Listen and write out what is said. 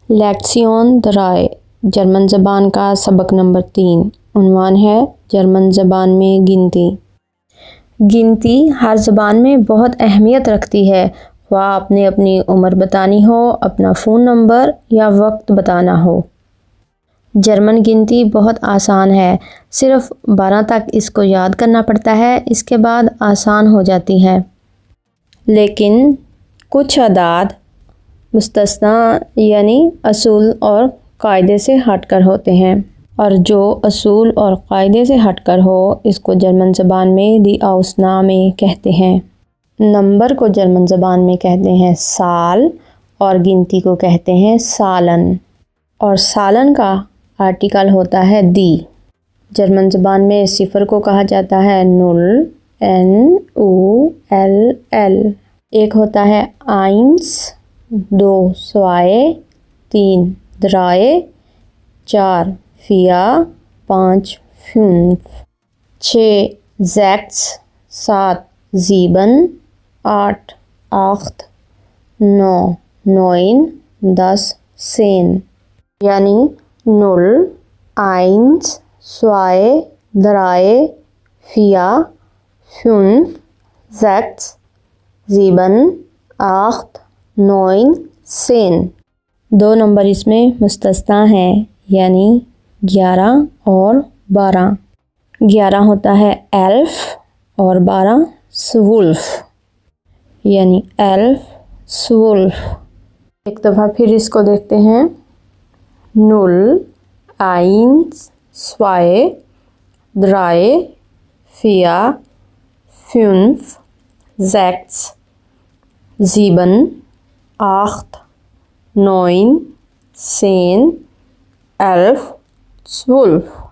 لیکسیون درائے German زبان کا سبق نمبر 3 عنوان ہے جرمن زبان میں گنتی۔ گنتی ہر زبان میں بہت اہمیت رکھتی ہے، خواہ آپ نے اپنی عمر بتانی ہو، اپنا فون نمبر یا وقت بتانا ہو۔ جرمن گنتی بہت آسان ہے، صرف 12 تک اس کو یاد کرنا پڑتا ہے، اس کے بعد آسان ہو جاتی ہے۔ لیکن کچھ اعداد مستثنیٰ یعنی اصول اور قاعدے سے ہٹ کر ہوتے ہیں، اور جو اصول اور قاعدے سے ہٹ کر ہو اس کو جرمن زبان میں دی آؤسنامے کہتے ہیں۔ نمبر کو جرمن زبان میں کہتے ہیں سال اور گنتی کو کہتے ہیں سالن، اور سالن کا آرٹیکل ہوتا ہے دی۔ جرمن زبان میں صفر کو کہا جاتا ہے نل، NULL۔ ایک ہوتا ہے آئنس، 2 سوائے، 3 درائے، 4 فیا، 5 فünf، 6 سیکس، 7 زیبن، 8 آخت، 9 neun، 10 zehn۔ یعنی نل، آئنس، سوائے، درائے، فیا، فünf، سیکس، زیبن، آخت، neun، zehn۔ 2 نمبر اس میں مستثنیٰ ہیں، یعنی 11 اور 12۔ 11 ہوتا ہے elf اور 12 zwölf، یعنی elf، 12۔ ایک دفعہ پھر اس کو دیکھتے ہیں، نل، آئنس، سوائے، درائے، فیا، فünf، سیکس، زیبن، آخت، neun، zehn، elf، 12۔